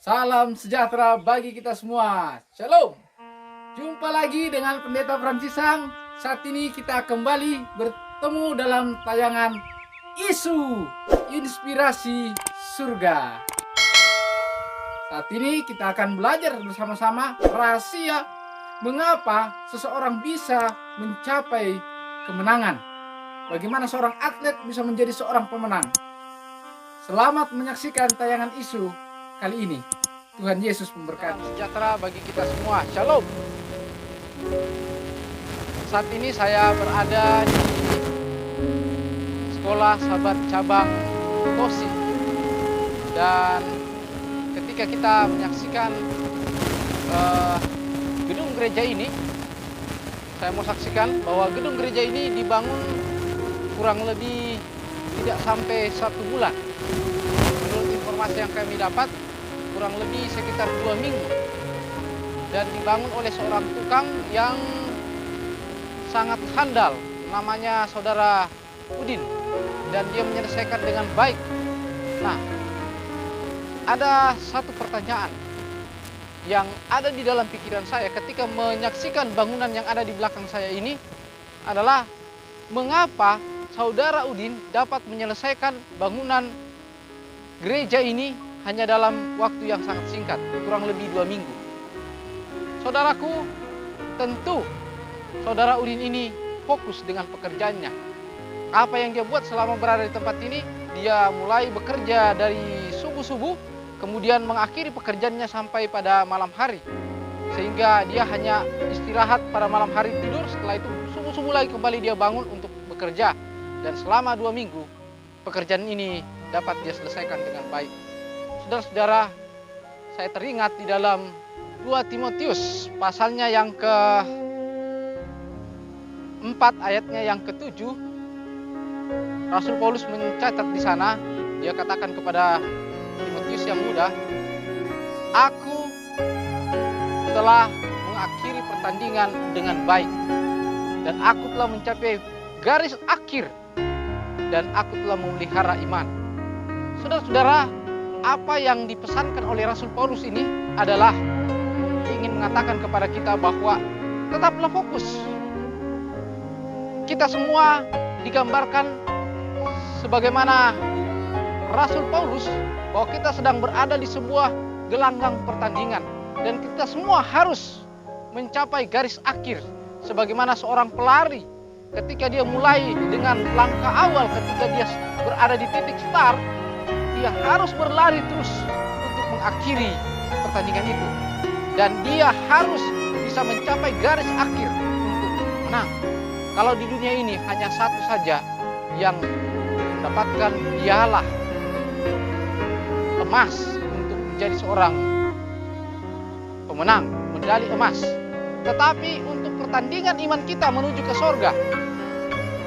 Salam sejahtera bagi kita semua. Shalom. Jumpa lagi dengan Pendeta Francisang. Saat ini kita kembali bertemu dalam tayangan Isu Inspirasi Surga. Saat ini kita akan belajar bersama-sama rahasia mengapa seseorang bisa mencapai kemenangan. Bagaimana seorang atlet bisa menjadi seorang pemenang. Selamat menyaksikan tayangan Isu kali ini. Tuhan Yesus memberkati. Sejahtera bagi kita semua. Shalom. Saat ini saya berada di sekolah Sahabat Cabang Tosi. Dan ketika kita menyaksikan gedung gereja ini, saya mau saksikan bahwa gedung gereja ini dibangun kurang lebih tidak sampai 1 bulan. Menurut informasi yang kami dapat, kurang lebih sekitar 2 minggu, dan dibangun oleh seorang tukang yang sangat handal, namanya Saudara Udin, dan dia menyelesaikan dengan baik. Nah, ada satu pertanyaan yang ada di dalam pikiran saya ketika menyaksikan bangunan yang ada di belakang saya ini adalah mengapa Saudara Udin dapat menyelesaikan bangunan gereja ini hanya dalam waktu yang sangat singkat, kurang lebih 2 minggu. Saudaraku, tentu Saudara Udin ini fokus dengan pekerjaannya. Apa yang dia buat selama berada di tempat ini, dia mulai bekerja dari subuh-subuh, kemudian mengakhiri pekerjaannya sampai pada malam hari. Sehingga dia hanya istirahat pada malam hari, tidur, setelah itu subuh-subuh lagi kembali dia bangun untuk bekerja. Dan selama 2 minggu, pekerjaan ini dapat dia selesaikan dengan baik. Saudara-saudara, saya teringat di dalam 2 Timotius pasalnya yang ke-4 ayatnya yang ke-7, Rasul Paulus mencatat di sana, dia katakan kepada Timotius yang muda, "Aku telah mengakhiri pertandingan dengan baik, dan aku telah mencapai garis akhir, dan aku telah memelihara iman." Saudara-saudara, apa yang dipesankan oleh Rasul Paulus ini adalah ingin mengatakan kepada kita bahwa tetaplah fokus. Kita semua digambarkan sebagaimana Rasul Paulus, bahwa kita sedang berada di sebuah gelanggang pertandingan, dan kita semua harus mencapai garis akhir sebagaimana seorang pelari ketika dia mulai dengan langkah awal, ketika dia berada di titik start, dia harus berlari terus untuk mengakhiri pertandingan itu. Dan dia harus bisa mencapai garis akhir untuk menang. Kalau di dunia ini hanya satu saja yang mendapatkan piala emas untuk menjadi seorang pemenang, medali emas. Tetapi untuk pertandingan iman kita menuju ke sorga,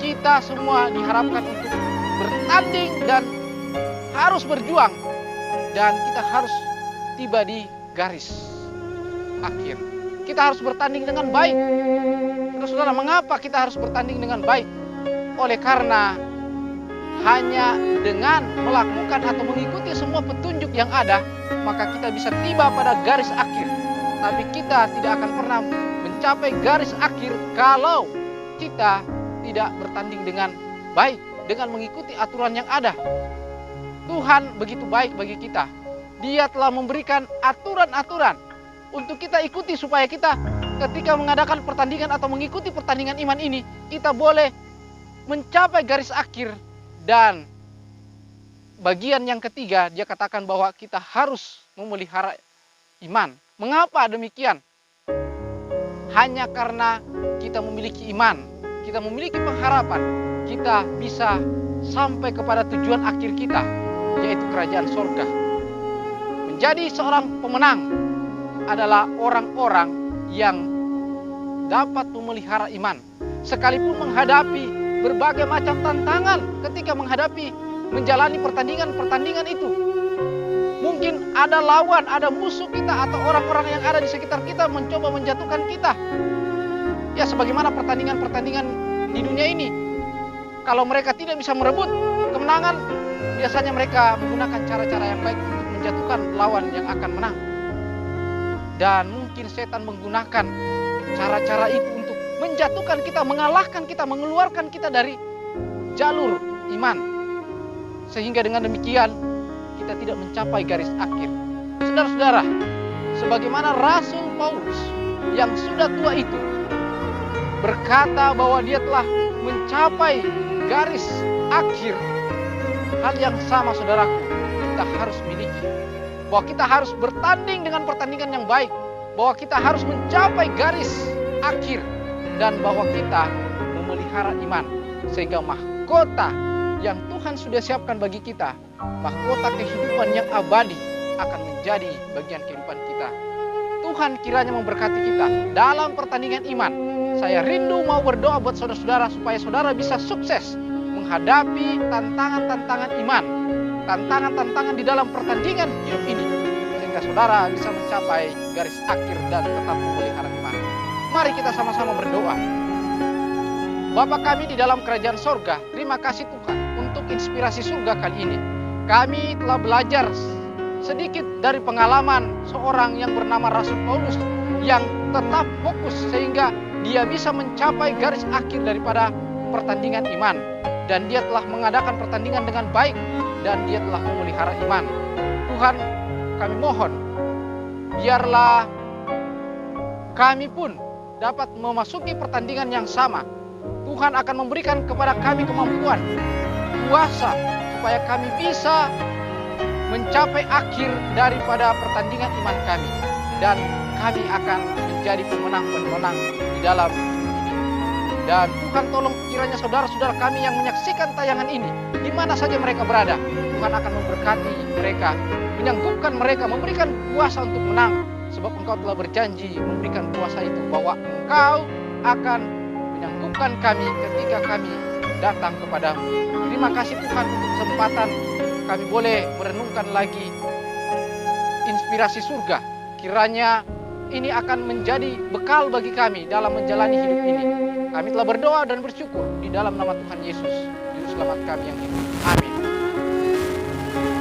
kita semua diharapkan untuk bertanding dan harus berjuang, dan kita harus tiba di garis akhir. Kita harus bertanding dengan baik. Saudara, mengapa kita harus bertanding dengan baik? Oleh karena hanya dengan melakukan atau mengikuti semua petunjuk yang ada, maka kita bisa tiba pada garis akhir. Tapi kita tidak akan pernah mencapai garis akhir kalau kita tidak bertanding dengan baik, dengan mengikuti aturan yang ada. Tuhan begitu baik bagi kita. Dia telah memberikan aturan-aturan untuk kita ikuti supaya kita ketika mengadakan pertandingan atau mengikuti pertandingan iman ini, kita boleh mencapai garis akhir. Dan bagian yang ketiga, dia katakan bahwa kita harus memelihara iman. Mengapa demikian? Hanya karena kita memiliki iman, kita memiliki pengharapan, kita bisa sampai kepada tujuan akhir kita, yaitu kerajaan surga. Menjadi seorang pemenang adalah orang-orang yang dapat memelihara iman, sekalipun menghadapi berbagai macam tantangan ketika menghadapi menjalani pertandingan itu. Mungkin ada lawan, ada musuh kita, atau orang-orang yang ada di sekitar kita mencoba menjatuhkan kita. Ya, sebagaimana pertandingan-pertandingan di dunia ini, kalau mereka tidak bisa merebut kemenangan, biasanya mereka menggunakan cara-cara yang baik untuk menjatuhkan lawan yang akan menang. Dan mungkin setan menggunakan cara-cara itu untuk menjatuhkan kita, mengalahkan kita, mengeluarkan kita dari jalur iman. Sehingga dengan demikian kita tidak mencapai garis akhir. Saudara-saudara, sebagaimana Rasul Paulus yang sudah tua itu berkata bahwa dia telah mencapai garis akhir, hal yang sama saudaraku kita harus miliki. Bahwa kita harus bertanding dengan pertandingan yang baik, bahwa kita harus mencapai garis akhir, dan bahwa kita memelihara iman sehingga mahkota yang Tuhan sudah siapkan bagi kita, mahkota kehidupan yang abadi, akan menjadi bagian kehidupan kita. Tuhan kiranya memberkati kita dalam pertandingan iman. Saya rindu mau berdoa buat saudara-saudara supaya saudara bisa sukses menghadapi tantangan-tantangan iman, tantangan-tantangan di dalam pertandingan hidup ini, sehingga saudara bisa mencapai garis akhir dan tetap memelihara iman. Mari kita sama-sama berdoa. Bapa kami di dalam kerajaan sorga, terima kasih Tuhan untuk inspirasi surga kali ini. Kami telah belajar sedikit dari pengalaman seorang yang bernama Rasul Paulus yang tetap fokus sehingga dia bisa mencapai garis akhir daripada pertandingan iman. Dan dia telah mengadakan pertandingan dengan baik, dan dia telah memelihara iman. Tuhan, kami mohon, biarlah kami pun dapat memasuki pertandingan yang sama. Tuhan akan memberikan kepada kami kemampuan, kuasa, supaya kami bisa mencapai akhir daripada pertandingan iman kami. Dan kami akan menjadi pemenang-pemenang di dalam ini. Dan Tuhan tolong kiranya saudara-saudara kami yang menyaksikan tayangan ini, di mana saja mereka berada, Tuhan akan memberkati mereka, menyanggup mereka, memberikan kuasa untuk menang. Sebab Engkau telah berjanji memberikan kuasa itu, bahwa Engkau akan menyanggup kami ketika kami datang kepadamu. Terima kasih Tuhan untuk kesempatan kami boleh merenungkan lagi inspirasi surga. Kiranya ini akan menjadi bekal bagi kami dalam menjalani hidup ini. Kami telah berdoa dan bersyukur di dalam nama Tuhan Yesus, Juru Selamat kami yang hidup. Amin.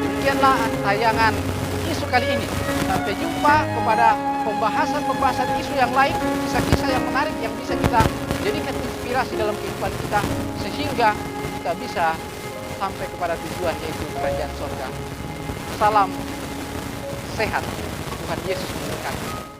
Demikianlah tayangan isu kali ini. Sampai jumpa kepada pembahasan-pembahasan isu yang lain, kisah-kisah yang menarik yang bisa kita jadikan inspirasi dalam kehidupan kita, sehingga kita bisa sampai kepada tujuan, yaitu kerajaan surga. Salam sehat. Tuhan Yesus memberkati.